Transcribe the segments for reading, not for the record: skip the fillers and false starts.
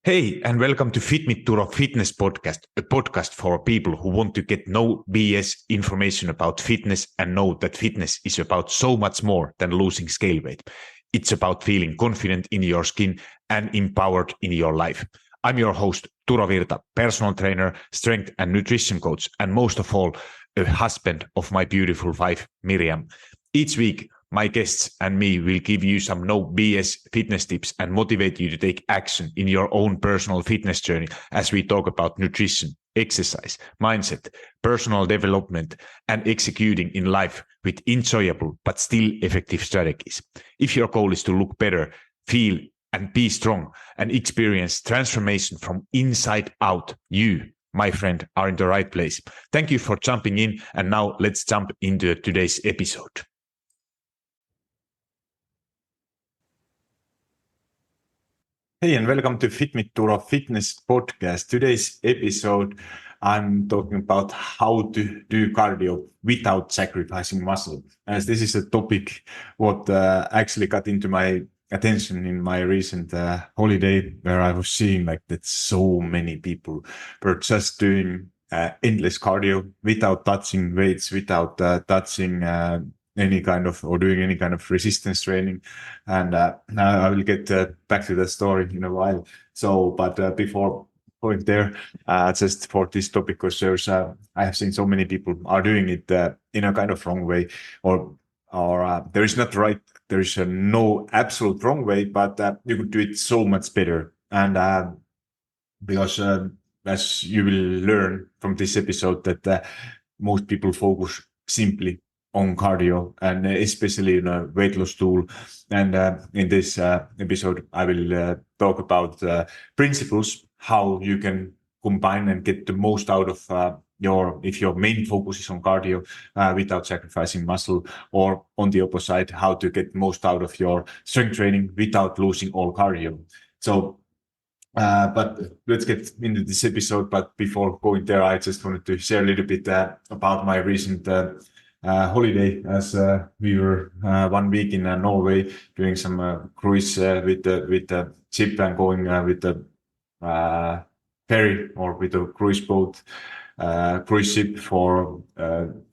Hey, and welcome to Turo Fitness Podcast, a podcast for people who want to get no BS information about fitness and know that fitness is about so much more than losing scale weight. It's about feeling confident in your skin and empowered in your life. I'm your host, Turo Virta, personal trainer, strength and nutrition coach, and most of all, a husband of my beautiful wife, Miriam. Each week, my guests and me will give you some no BS fitness tips and motivate you to take action in your own personal fitness journey as we talk about nutrition, exercise, mindset, personal development, and executing in life with enjoyable but still effective strategies. If your goal is to look better, feel and be strong and experience transformation from inside out, you, my friend, are in the right place. Thank you for jumping in, and now let's jump into today's episode. Hey, and welcome to Turo Fitness Podcast. Today's episode, I'm talking about how to do cardio without sacrificing muscle, as this is a topic what actually got into my attention in my recent holiday, where I was seeing like that so many people were just doing endless cardio without touching weights, without touching any kind of or doing any kind of resistance training. And I will get back to that story in a while. So, but before going there, just for this topic, because there's I have seen so many people are doing it in a kind of wrong way, or there is not right. There is no absolute wrong way, but you could do it so much better. And because as you will learn from this episode, that most people focus simply on cardio, and especially in a weight loss tool. And in this episode, I will talk about principles, how you can combine and get the most out of if your main focus is on cardio without sacrificing muscle, or on the opposite, how to get most out of your strength training without losing all cardio. So but let's get into this episode. But before going there, I just wanted to share a little bit about my recent holiday, as we were 1 week in Norway doing some cruise with the ship, and going with the ferry or with a cruise boat, cruise ship for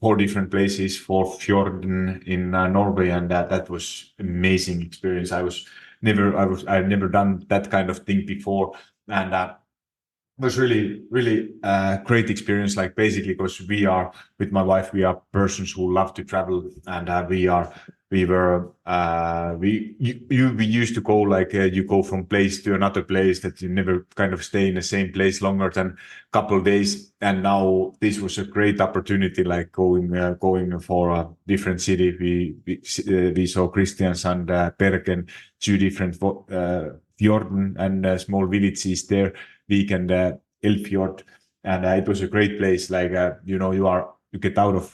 4 different places, 4 fjords in Norway, and that was amazing experience. I've never done that kind of thing before, and it was really great experience. Like basically, because with my wife, we are persons who love to travel, and we used to go like you go from place to another place, that you never kind of stay in the same place longer than a couple of days. And now this was a great opportunity, like going for a different city. We saw Kristiansand and Bergen, 2 different fjorden and small villages there. Weekend Elfjord, and it was a great place. Like you get out of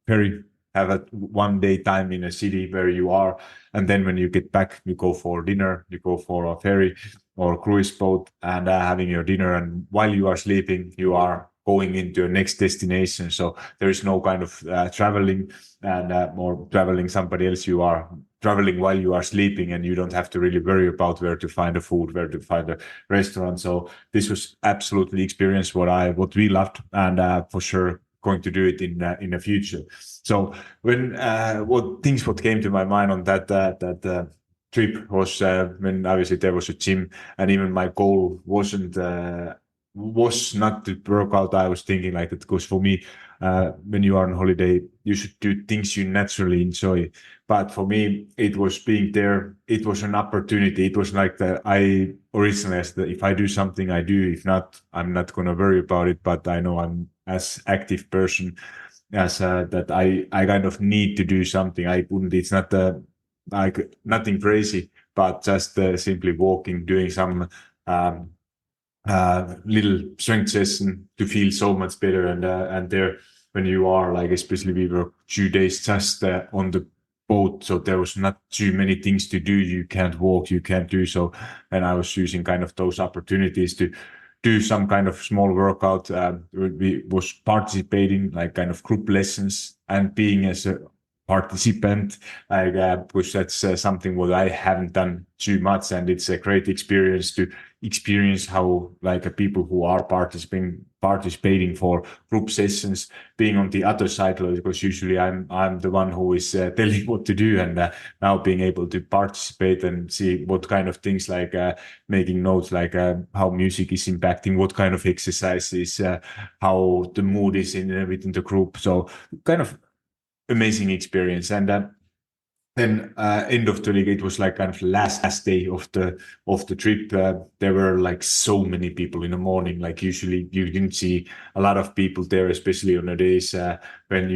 ferry, have a 1 day time in a city where you are, and then when you get back, you go for dinner, you go for a ferry or a cruise boat, and having your dinner, and while you are sleeping, you are going into a next destination. So there is no kind of traveling and or traveling somebody else. You are traveling while you are sleeping, and you don't have to really worry about where to find the food, where to find a restaurant. So this was absolutely experience what we loved, and for sure going to do it in the future. So when what came to my mind on that trip was when obviously there was a gym, and even my goal was not to work out. I was thinking like that, because for me, when you are on holiday, you should do things you naturally enjoy. But for me, it was being there. It was an opportunity. It was like I originally said that if I do something, I do. If not, I'm not going to worry about it. But I know I'm as active person as that I kind of need to do something. It's not like nothing crazy, but just simply walking, doing some little strength session to feel so much better. And there, when you are like, especially we were 2 days just on the boat, so there was not too many things to do. You can't walk, you can't do so, and I was using kind of those opportunities to do some kind of small workout. We was participating like kind of group lessons, and being as a participant, because that's something what I haven't done too much, and it's a great experience to experience how like people who are participating for group sessions being on the other side, because usually I'm the one who is telling what to do, and now being able to participate and see what kind of things like making notes, like how music is impacting, what kind of exercises, how the mood is within the group. So kind of amazing experience. And then end of the league, it was like kind of last day of the trip. There were like so many people in the morning. Like usually you didn't see a lot of people there, especially on the days when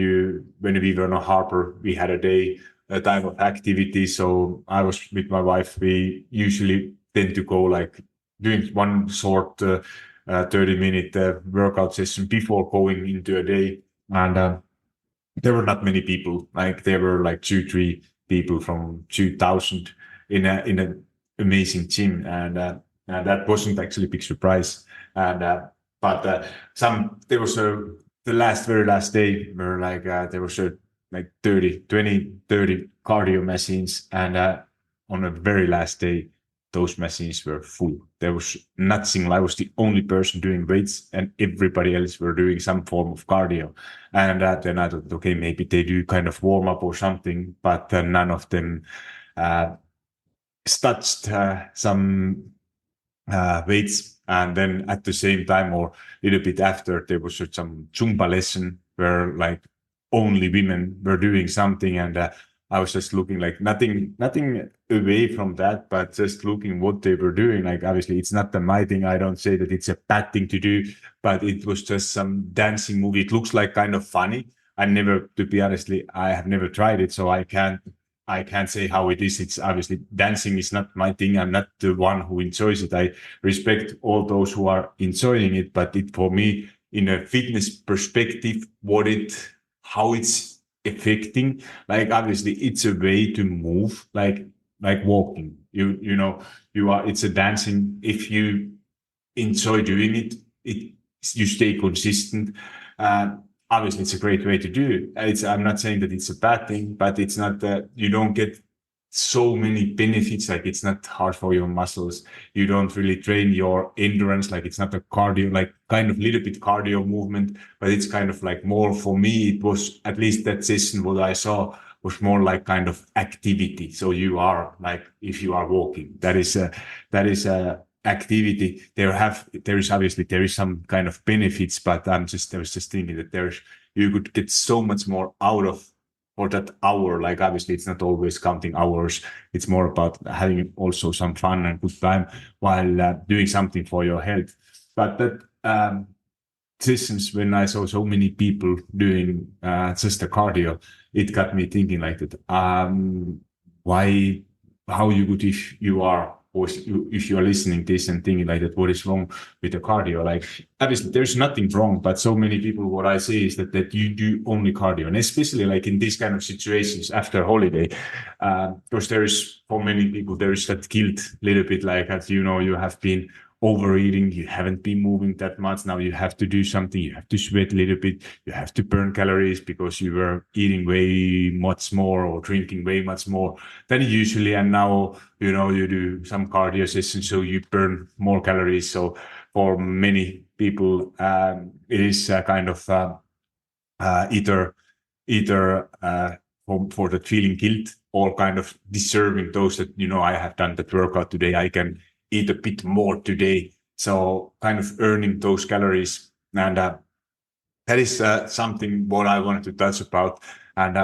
we were on a harbor. We had a time of activity. So I was with my wife. We usually tend to go like doing one short 30-minute workout session before going into a day. And there were not many people. Like there were like 2-3 people from 2000 in an amazing gym, and that wasn't actually a big surprise. And but some there was the very last day where like there was like 30 cardio machines, and on the very last day those machines were full. There was nothing. I was the only person doing weights, and everybody else were doing some form of cardio. And then I thought, okay, maybe they do kind of warm up or something, but none of them uh, touched some weights. And then at the same time, or a little bit after, there was some Zumba lesson where like only women were doing something, and I was just looking like nothing away from that, but just looking what they were doing. Like obviously, it's not my thing. I don't say that it's a bad thing to do, but it was just some dancing movie. It looks like kind of funny. To be honestly, I have never tried it, so I can't say how it is. It's obviously dancing is not my thing. I'm not the one who enjoys it. I respect all those who are enjoying it, but for me, in a fitness perspective, how it's affecting, like obviously it's a way to move, like walking. It's a dancing. If you enjoy doing it, you stay consistent. Uh, Obviously, it's a great way to do it. I'm not saying that it's a bad thing, but it's not that you don't get so many benefits. Like it's not hard for your muscles. You don't really train your endurance. Like it's not a cardio, like kind of little bit cardio movement, but it's kind of like more for me. It was at least that session what I saw was more like kind of activity. So you are like if you are walking, that is a activity. There is some kind of benefits, but I was just thinking that you could get so much more out of for that hour. Like obviously it's not always counting hours. It's more about having also some fun and good time while doing something for your health. But that sessions, when I saw so many people doing just the cardio, it got me thinking like that. Why, how you would, if you are, or if you are listening this and thinking like that, what is wrong with the cardio? Like obviously there's nothing wrong, but so many people, what I see is that you do only cardio, and especially like in these kind of situations after holiday, because there is for many people there is that guilt a little bit, like as you know you have been overeating, you haven't been moving that much. Now you have to do something, you have to sweat a little bit, you have to burn calories because you were eating way much more or drinking way much more than usually. And now, you do some cardio sessions, so you burn more calories. So for many people, it is kind of either for the feeling guilt or kind of deserving those that, I have done that workout today, I can eat a bit more today. So kind of earning those calories. And that is something what I wanted to touch about. And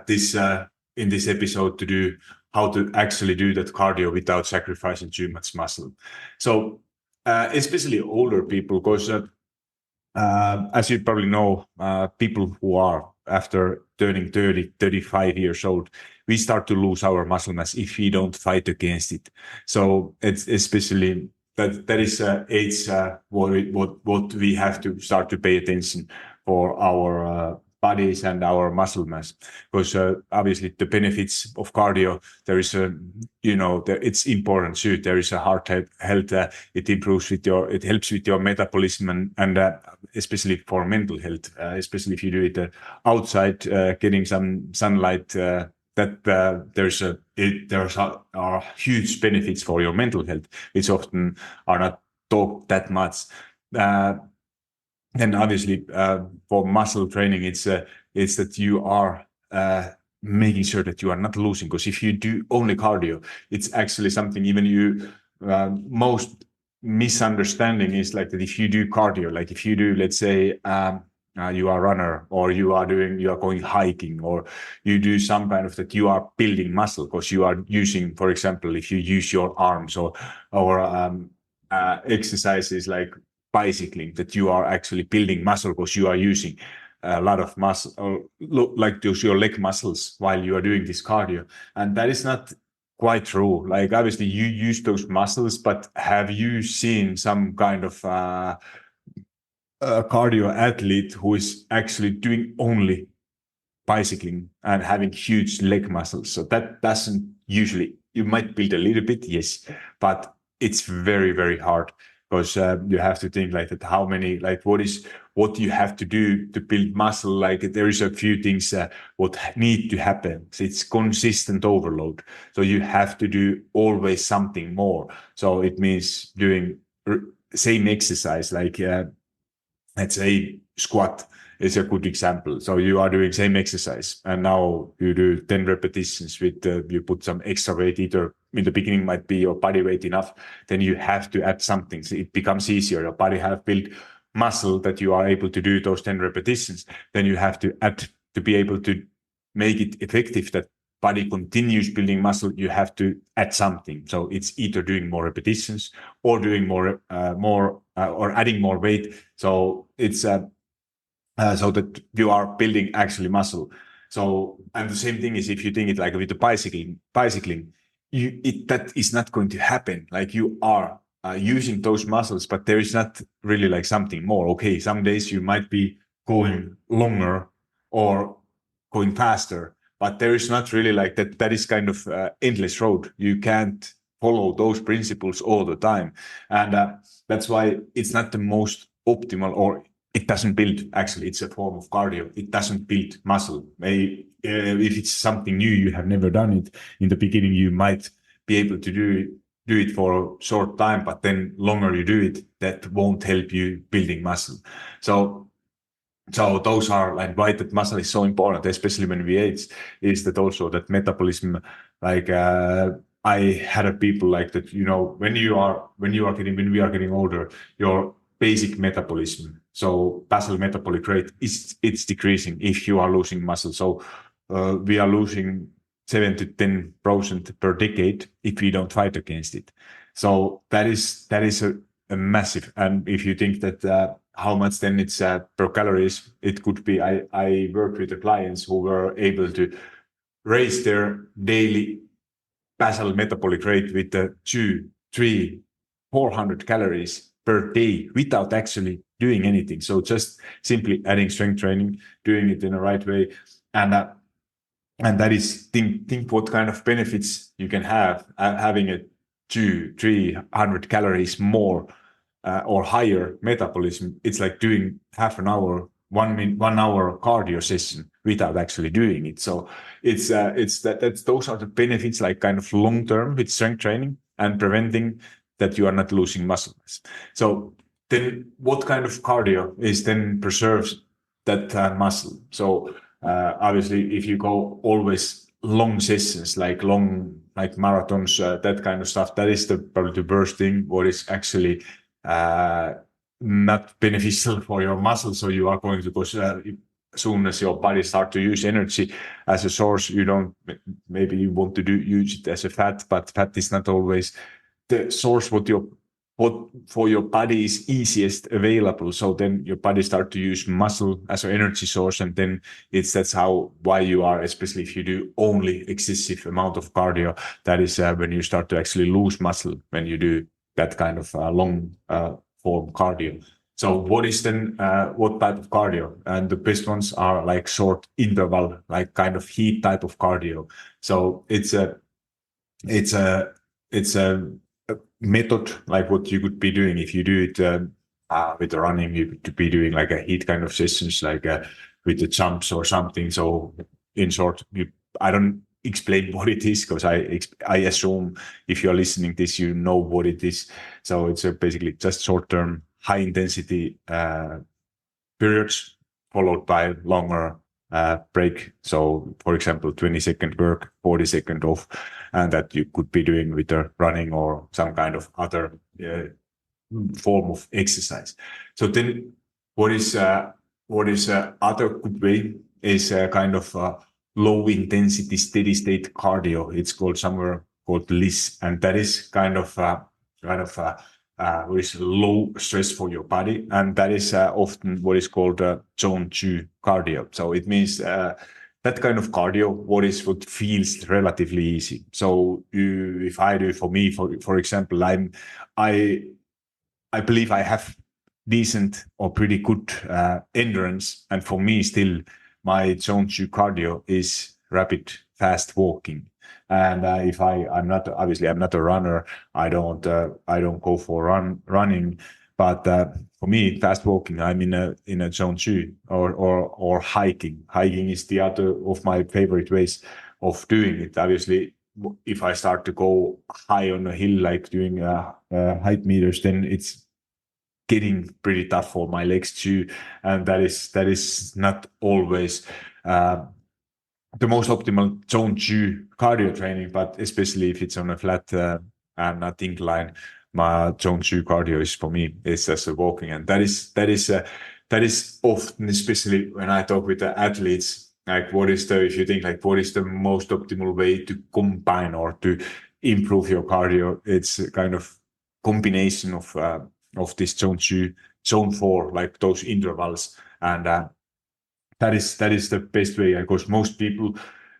this in this episode to do how to actually do that cardio without sacrificing too much muscle. So especially older people, because as you probably know, people who are after turning 30, 35 years old, we start to lose our muscle mass if we don't fight against it. So it's especially that is age what we have to start to pay attention for our bodies and our muscle mass, because obviously the benefits of cardio, there is it's important too. There is a heart health. It helps with your metabolism, and especially for mental health, especially if you do it outside, getting some sunlight. Are huge benefits for your mental health, which often are not talked that much. Then obviously for muscle training, it's that you are making sure that you are not losing. Because if you do only cardio, it's actually something even you most misunderstanding is like that if you do cardio, like if you do, let's say, you are a runner, or you are going hiking, or you do some kind of that you are building muscle because you are using, for example, if you use your arms, or exercises like bicycling, that you are actually building muscle because you are using a lot of muscle, or like your leg muscles while you are doing this cardio. And that is not quite true. Like obviously you use those muscles, but have you seen some kind of a cardio athlete who is actually doing only bicycling and having huge leg muscles? So that doesn't usually, you might build a little bit, yes, but it's very, very hard, because you have to think like that, how many, like what you have to do to build muscle. Like there is a few things what need to happen. So it's consistent overload. So you have to do always something more. So it means doing same exercise, like let's say squat is a good example. So you are doing same exercise, and now you do 10 repetitions with, you put some extra weight, either in the beginning might be your body weight enough, then you have to add something. So it becomes easier. Your body have built muscle that you are able to do those 10 repetitions. Then you have to add, to be able to make it effective, that body continues building muscle, you have to add something. So it's either doing more repetitions or doing more, or adding more weight. So it's so that you are building actually muscle. So, and the same thing is if you think it like with the bicycling, that is not going to happen. Like you are using those muscles, but there is not really like something more. Okay, some days you might be going longer or going faster, but there is not really like that. That is kind of endless road. You can't follow those principles all the time, and that's why it's not the most optimal, or it doesn't build. Actually, it's a form of cardio. It doesn't build muscle. If it's something new, you have never done it in the beginning, you might be able to do it for a short time, but then longer you do it, that won't help you building muscle. So those are like why that muscle is so important, especially when we age, is that also that metabolism, like I had a people like that, when we are getting older, your basic metabolism, so basal metabolic rate, it's decreasing if you are losing muscle. So we are losing 7 to 10% per decade if we don't fight against it. So that is a massive. And if you think that how much then it's per calories, it could be. I worked with the clients who were able to raise their daily basal metabolic rate with 2, 3, 400 calories per day without actually doing anything. So just simply adding strength training, doing it in the right way, and that is think what kind of benefits you can have having a 200-300 calories more or higher metabolism. It's like doing half an hour, 1 hour cardio session without actually doing it. So it's those are the benefits, like kind of long term with strength training and preventing that you are not losing muscle mass. So then what kind of cardio is then preserves that muscle? So obviously if you go always long sessions, like marathons, that kind of stuff, that is probably the worst thing, what is actually not beneficial for your muscle. So you are going to, because as soon as your body start to use energy as a source, maybe you want to use it as a fat, but fat is not always the source what for your body is easiest available. So then your body start to use muscle as an energy source, and then that's why you are, especially if you do only excessive amount of cardio, that is when you start to actually lose muscle when you do that kind of long form cardio. So what is then what type of cardio? And the best ones are like short interval, like kind of HIIT type of cardio. So it's a method like what you could be doing if you do it with the running, you could be doing like a HIIT kind of sessions, like with the jumps or something. So in short, I don't explain what it is because I assume if you're listening this, you know what it is. So it's basically just short-term, high-intensity periods followed by longer break. So, for example, 20-second work, 40-second off, and that you could be doing with the running or some kind of other form of exercise. So then, what is other good way is kind of low intensity steady state cardio. It's called somewhere called LISS, and that is kind of what is low stress for your body, and that is often what is called zone 2 cardio. So it means that kind of cardio, what feels relatively easy. So if I do, for me, for example, I believe I have decent or pretty good endurance, and for me, still my zone 2 cardio is rapid fast walking. And if I'm not, obviously I'm not a runner. I don't go for running, but for me, fast walking, I'm in a zone 2 or hiking. Hiking is the other of my favorite ways of doing it. Obviously, if I start to go high on a hill, like doing height meters, then it's getting pretty tough for my legs too, and that is not always the most optimal zone 2 cardio training. But especially if it's on a flat and not incline, my zone 2 cardio is, for me, is just walking, and that is often, especially when I talk with the athletes, like if you think like what is the most optimal way to combine or to improve your cardio, it's a kind of combination of this zone 2, zone 4, like those intervals, and that is the best way, because most people,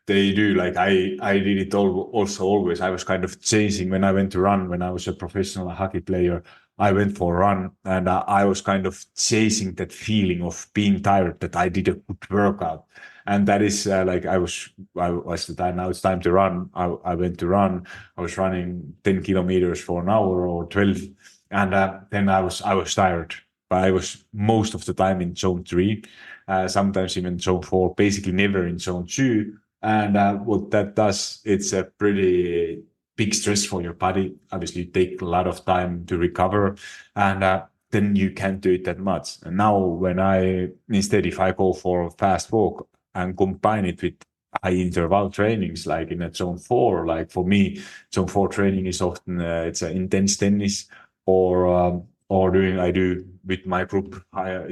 they do like I did it also always. I was kind of chasing when I went to run. When I was a professional hockey player, I went for a run, and I was kind of chasing that feeling of being tired, that I did a good workout. And that is like I was the time, now it's time to run. I went to run. I was running 10 kilometers for an hour or 12, and then I was tired. But I was most of the time in zone 3, sometimes even zone 4, basically never in zone 2. And what that does, it's a pretty big stress for your body. Obviously, you take a lot of time to recover, and then you can't do it that much. And now, instead, if I go for a fast walk and combine it with high interval trainings, like in a zone 4, like for me, zone 4 training is often it's an intense tennis, or I do with my group higher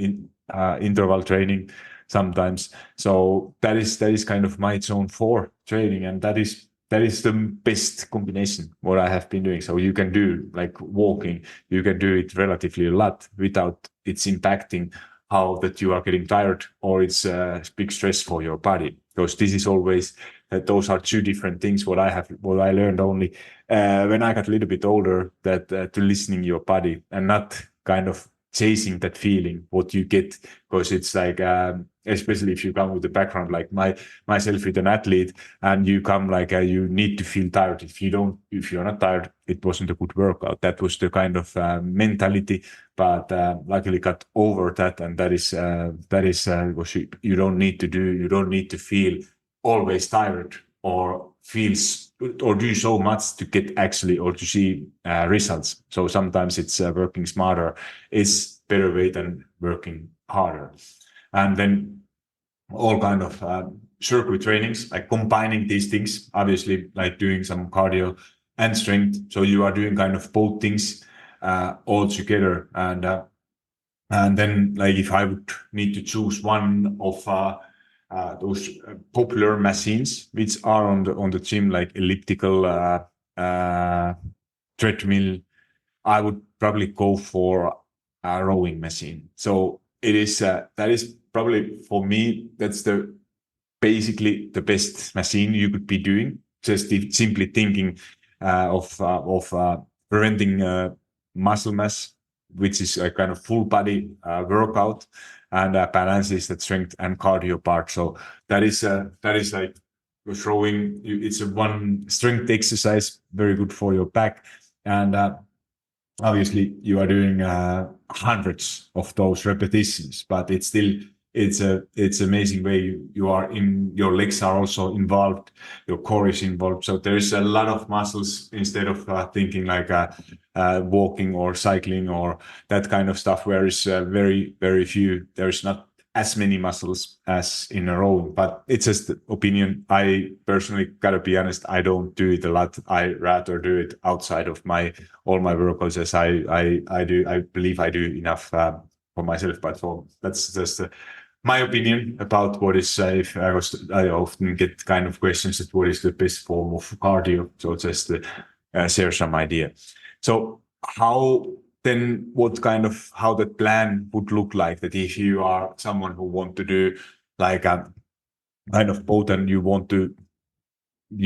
interval training sometimes. So that is kind of my zone 4 training, and that is the best combination what I have been doing. So you can do like walking, you can do it relatively a lot without it's impacting how that you are getting tired, or it's big stress for your body. Because this is always those are two different things. What I learned only when I got a little bit older, that to listening your body and not kind of chasing that feeling what you get, because it's like especially if you come with a background like myself with an athlete, and you come like you need to feel tired. If you're not tired, it wasn't a good workout. That was the kind of mentality, but luckily got over that, and that is what you don't need to do. You don't need to feel always tired or feels or do so much to get actually or to see results. So sometimes it's working smarter is better way than working harder. And then all kind of circuit trainings, like combining these things, obviously like doing some cardio and strength. So you are doing kind of both things all together. And then like if I would need to choose one of those popular machines which are on the gym, like elliptical treadmill, I would probably go for a rowing machine. So it is that is probably for me, that's basically the best machine you could be doing. Just simply thinking of preventing muscle mass, which is a kind of full body workout, and balances that strength and cardio part. So that is like throwing. It's a one strength exercise, very good for your back, and obviously you are doing hundreds of those repetitions, but it's still it's amazing way you are in, your legs are also involved, your core is involved, so there is a lot of muscles instead of thinking like walking or cycling or that kind of stuff, where is very few, there's not as many muscles as in a row. But it's just opinion. I personally gotta be honest, I don't do it a lot. I rather do it outside of my all my workouts, as I do. I believe I do enough for myself, but for that's just my opinion about what is safe. I often get kind of questions that what is the best form of cardio. So just share some idea. So how then, what kind of how the plan would look like, that if you are someone who want to do like a kind of both, and you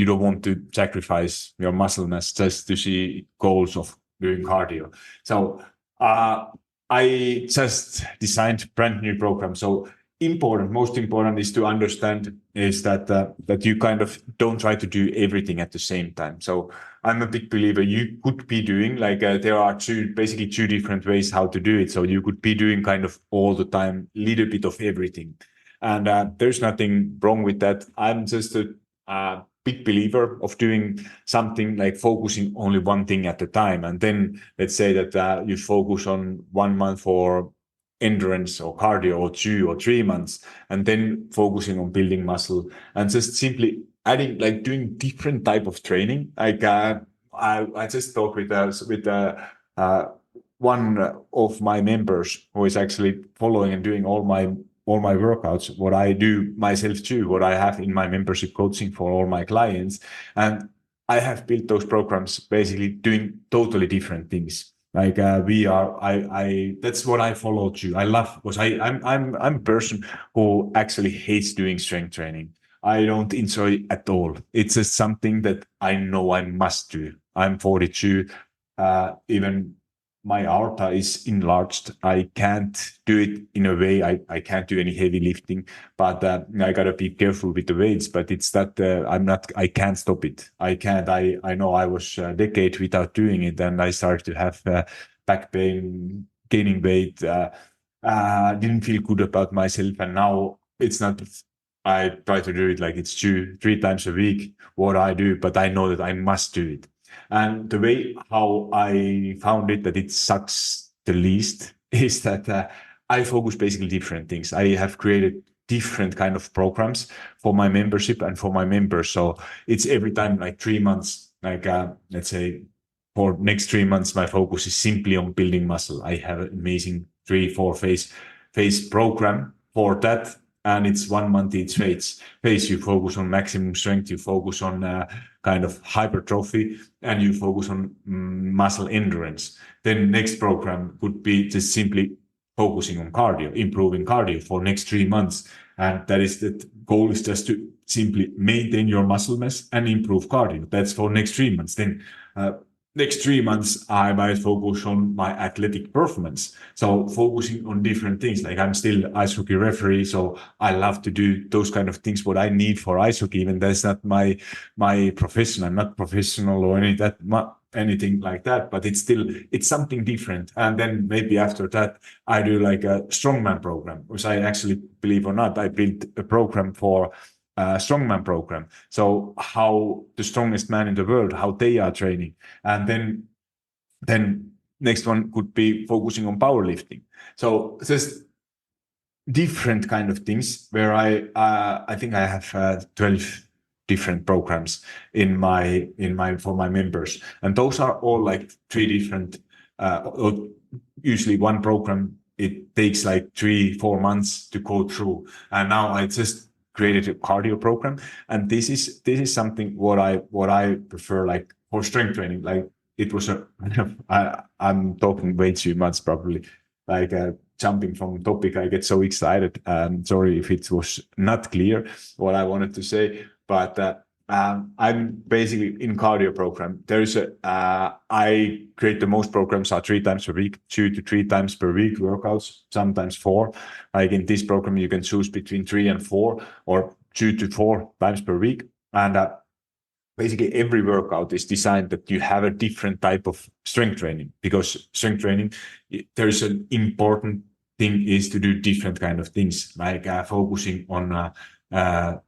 don't want to sacrifice your muscle mass just to see goals of doing cardio. So I just designed brand new program. So most important is to understand is that that you kind of don't try to do everything at the same time. So I'm a big believer you could be doing like there are basically two different ways how to do it. So you could be doing kind of all the time, little bit of everything, and there's nothing wrong with that. I'm just a big believer of doing something like focusing only one thing at a time. And then let's say that you focus on 1 month for endurance or cardio, or 2 or 3 months, and then focusing on building muscle, and just simply adding like doing different type of training. Like I just talked with one of my members who is actually following and doing all my workouts, what I do myself too, what I have in my membership coaching for all my clients. And I have built those programs basically doing totally different things. Like that's what I follow too. I love, because I'm a person who actually hates doing strength training. I don't enjoy it at all. It's just something that I know I must do. I'm 42. Even my aorta is enlarged. I can't do it in a way. I can't do any heavy lifting, but I gotta be careful with the weights. But it's that I can't stop it. I can't. I know I was a decade without doing it, and I started to have back pain, gaining weight. Didn't feel good about myself, and now it's not. I try to do it like it's 2, 3 times a week. What I do, but I know that I must do it. And the way how I found it that it sucks the least is that I focus basically different things. I have created different kind of programs for my membership and for my members. So it's every time like 3 months, like let's say for next 3 months, my focus is simply on building muscle. I have an amazing 3, 4 phase program for that. And it's 1 month each phase. You focus on maximum strength, you focus on kind of hypertrophy, and you focus on muscle endurance. Then next program could be just simply focusing on cardio, improving cardio for next 3 months. And that is the goal, is just to simply maintain your muscle mass and improve cardio. That's for next 3 months. Then next 3 months, I might focus on my athletic performance. So focusing on different things. Like I'm still ice hockey referee, so I love to do those kind of things. What I need for ice hockey, even that's not my profession. I'm not professional or anything like that. But it's something different. And then maybe after that, I do like a strongman program, which I actually, believe or not, I built a program for strongman program. So how the strongest man in the world, how they are training. And then next one could be focusing on powerlifting. So just different kind of things, where I think I have 12 different programs in my for my members, and those are all like three different usually one program, it takes like 3, 4 months to go through. And now I just created a cardio program, and this is something what I prefer, like for strength training. Like it was I'm talking way too much probably, like jumping from topic. I get so excited. Sorry if it was not clear what I wanted to say, but I'm basically in cardio program. There's I create the most programs are 3 times per week, 2 to 3 times per week workouts, sometimes 4. Like in this program, you can choose between 3 and 4 or 2 to 4 times per week. And basically every workout is designed that you have a different type of strength training, because strength training, there is an important thing is to do different kind of things, like focusing on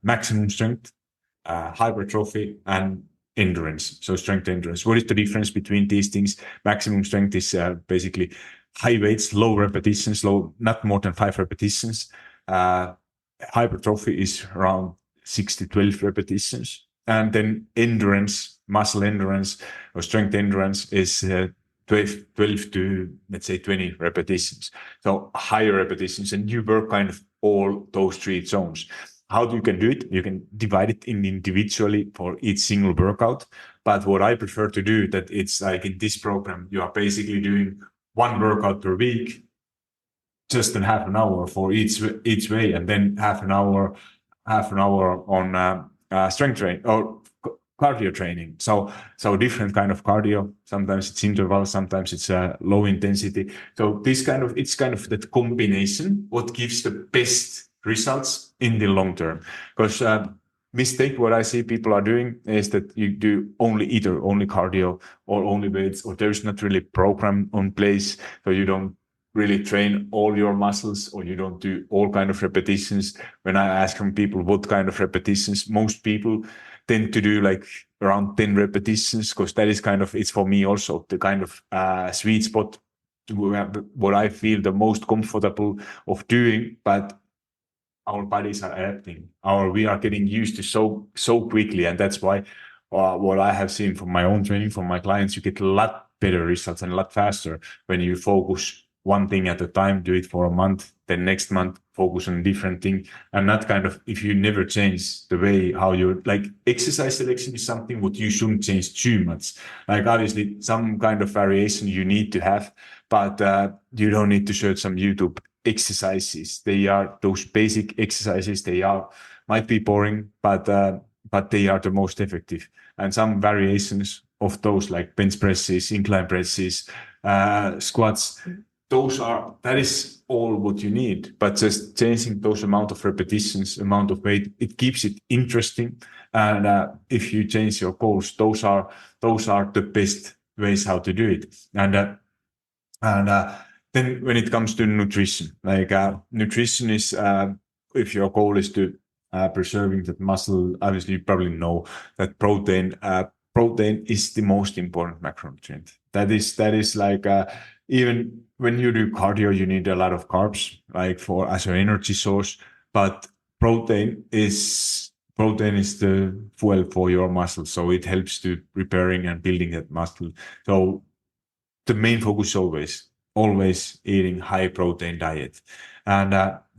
maximum strength, hypertrophy, and endurance. So strength endurance. What is the difference between these things? Maximum strength is basically high weights, low repetitions, not more than 5 repetitions. Hypertrophy is around 6 to 12 repetitions. And then endurance, muscle endurance or strength endurance is 12 to, let's say, 20 repetitions. So higher repetitions, and you work kind of all those 3 zones. How you can do it? You can divide it in individually for each single workout. But what I prefer to do, that it's like in this program, you are basically doing 1 workout per week, just in half an hour for each way, and then half an hour on strength training or cardio training. So different kind of cardio. Sometimes it's interval, sometimes it's low intensity. So it's kind of that combination what gives the best results in the long term. Because mistake what I see people are doing is that you do either only cardio or only weights, or there's not really program on place, so you don't really train all your muscles, or you don't do all kind of repetitions. When I ask from people what kind of repetitions, most people tend to do like around 10 repetitions, because that is kind of, it's for me also the kind of sweet spot, what I feel the most comfortable of doing. But our bodies are adapting, we are getting used to so quickly, and that's why what I have seen from my own training, from my clients, you get a lot better results and a lot faster when you focus one thing at a time, do it for a month, then next month focus on a different thing. And not kind of, if you never change the way how you like, exercise selection is something what you shouldn't change too much. Like obviously some kind of variation you need to have, but you don't need to search some YouTube exercises. They are those basic exercises. They might be boring, but they are the most effective. And some variations of those, like bench presses, incline presses, squats, that is all what you need. But just changing those amount of repetitions, amount of weight, it keeps it interesting. And if you change your goals, those are the best ways how to do it. And then when it comes to nutrition, like nutrition is, if your goal is to preserving that muscle, obviously you probably know that protein is the most important macronutrient. That is like, even when you do cardio, you need a lot of carbs, like as an energy source, but protein is the fuel for your muscle. So it helps to repairing and building that muscle. So the main focus is always eating high protein diet, and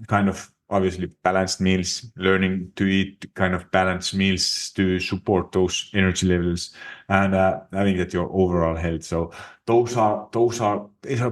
kind of obviously balanced meals, learning to eat kind of balanced meals to support those energy levels, and having that your overall health. So these are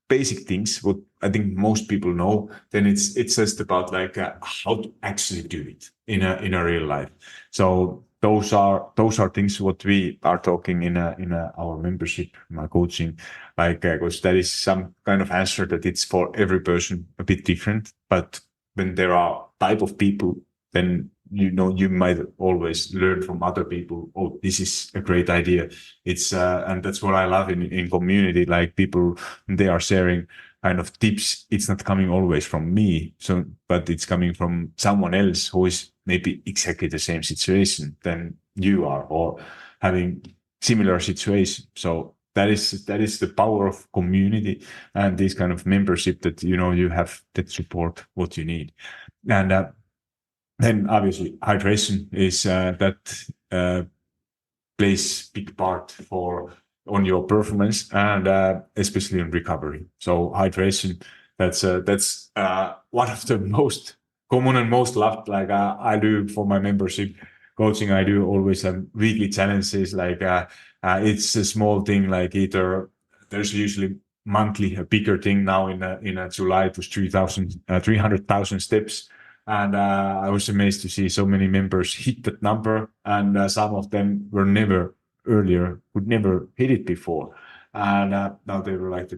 basic things what I think most people know. Then it's just about like how to actually do it in a real life. So those are things what we are talking in our membership, my coaching, like because that is some kind of answer that it's for every person a bit different. But when there are type of people, then you might always learn from other people. Oh, this is a great idea. It's and that's what I love in community. Like people, they are sharing kind of tips. It's not coming always from me, but it's coming from someone else who is maybe exactly the same situation than you are, or having similar situation. So that is the power of community and this kind of membership, that you have that support what you need. And then obviously hydration is plays big part on your performance, and especially in recovery. So hydration, that's one of the most common and most loved. Like I do for my membership coaching, I do always weekly challenges. Like it's a small thing, like either there's usually monthly a bigger thing. Now in July it was 300,000 steps. And I was amazed to see so many members hit that number, and some of them would never hit it before. And now they were like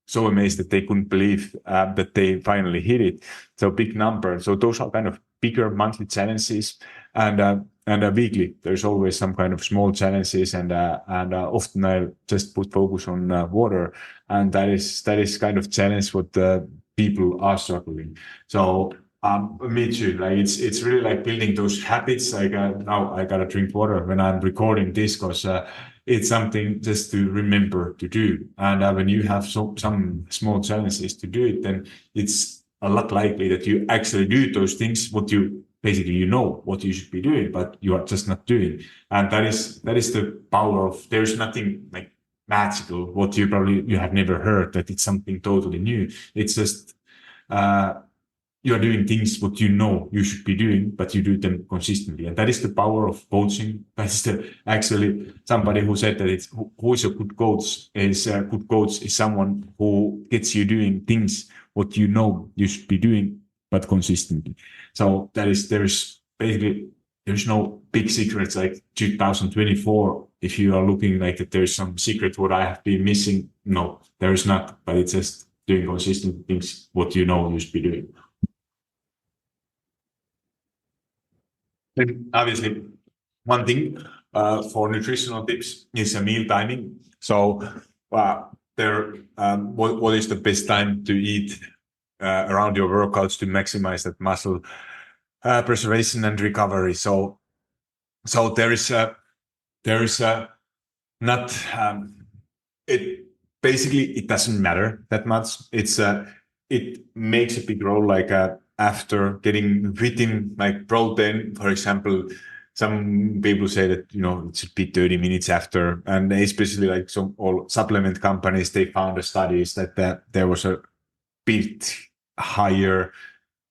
so amazed that they couldn't believe that they finally hit it. So big number. So those are kind of bigger monthly challenges. And weekly there's always some kind of small challenges, and often I just put focus on water, and that is kind of challenge what people are struggling. So me too. Like it's really like building those habits. Like now I gotta drink water when I'm recording this, because it's something just to remember to do. And when you have some small challenges to do it, then it's a lot likely that you actually do those things what you basically what you should be doing, but you are just not doing. And that is the power of, there's nothing like magical what you have never heard, that it's something totally new. It's just uh you're doing things what you should be doing, but you do them consistently. And that is the power of coaching. That's actually somebody who said that who is a good coach is a good coach is someone who gets you doing things what you should be doing, but consistently. So there's basically, there's no big secrets like 2024. If you are looking like that, there's some secret what I have been missing. No, there is not, but it's just doing consistent things what you should be doing. And obviously, one thing for nutritional tips is a meal timing. So, what is the best time to eat around your workouts to maximize that muscle preservation and recovery? So there is a not it basically it doesn't matter that much. It makes a big role, like after getting within like protein, for example. Some people say that it should be 30 minutes after, and especially like some all supplement companies, they found a studies that there was a bit higher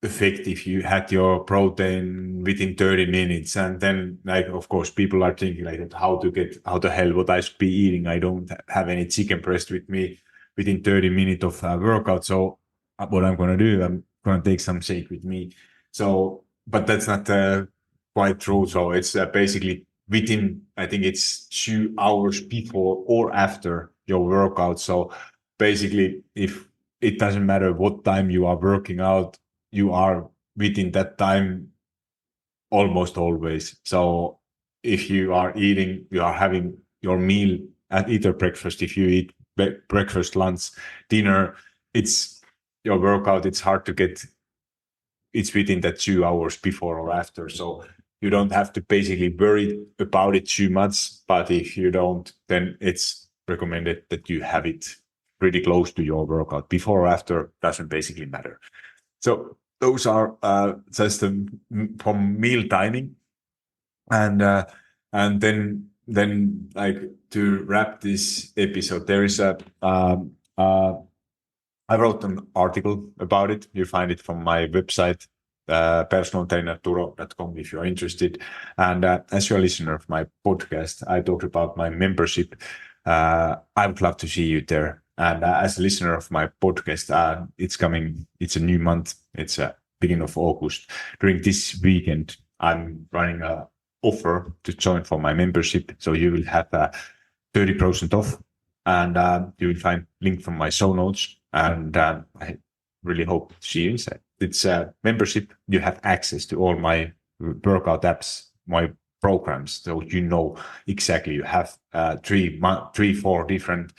effect if you had your protein within 30 minutes. And then, like, of course, people are thinking like, how the hell what I should be eating? I don't have any chicken breast with me within 30 minutes of workout. So what I'm going to do, I'm going to take some shake with me. So, but that's not quite true. So it's basically within, I think it's 2 hours before or after your workout. So basically, if it doesn't matter what time you are working out, you are within that time almost always. So if you are eating, you are having your meal at either breakfast. If you eat breakfast, lunch, dinner, it's your workout. It's hard to get. It's within that 2 hours before or after. So you don't have to basically worry about it too much. But if you don't, then it's recommended that you have it pretty close to your workout. Before or after doesn't basically matter. So those are just from meal timing, and then like to wrap this episode, there is I wrote an article about it. You find it from my website, personaltrainer.turo.com, if you're interested. And as you're a listener of my podcast, I talked about my membership. I would love to see you there. And as a listener of my podcast, it's coming. It's a new month. It's beginning of August. During this weekend, I'm running a offer to join for my membership. So you will have 30% off, and you will find link from my show notes. And I really hope to see you inside. It's a membership. You have access to all my workout apps, my programs. So exactly. You have 4 different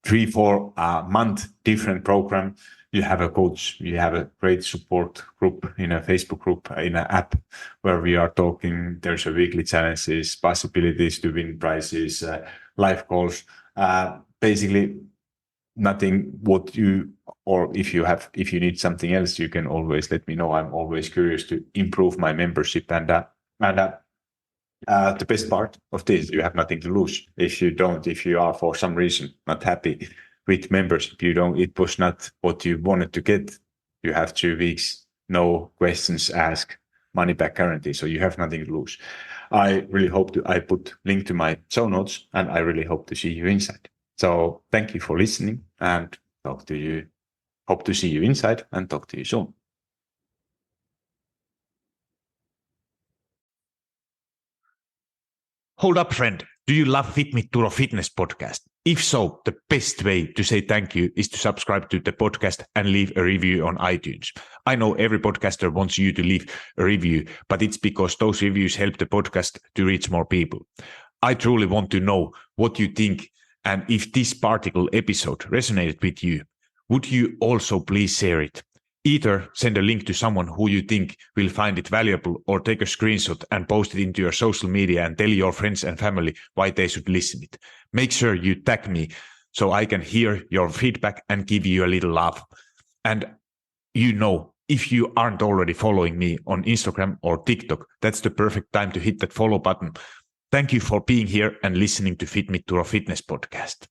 3-4 month different program. You have a coach, you have a great support group in a Facebook group, in an app where we are talking. There's a weekly challenges, possibilities to win prizes, live calls, basically nothing or if you need something else, you can always let me know. I'm always curious to improve my membership. And the best part of this, you have nothing to lose. If you are for some reason not happy with membership, it was not what you wanted to get, you have 2 weeks, no questions asked, money back guarantee. So you have nothing to lose. I really hope I put link to my show notes, and I really hope to see you inside. So thank you for listening, and hope to see you inside and talk to you soon. Hold up, friend. Do you love Fit Me Turo Fitness podcast? If so, the best way to say thank you is to subscribe to the podcast and leave a review on iTunes. I know every podcaster wants you to leave a review, but it's because those reviews help the podcast to reach more people. I truly want to know what you think, and if this particular episode resonated with you, would you also please share it? Either send a link to someone who you think will find it valuable, or take a screenshot and post it into your social media and tell your friends and family why they should listen it. Make sure you tag me so I can hear your feedback and give you a little love. And if you aren't already following me on Instagram or TikTok, that's the perfect time to hit that follow button. Thank you for being here and listening to Fit Me to a Fitness podcast.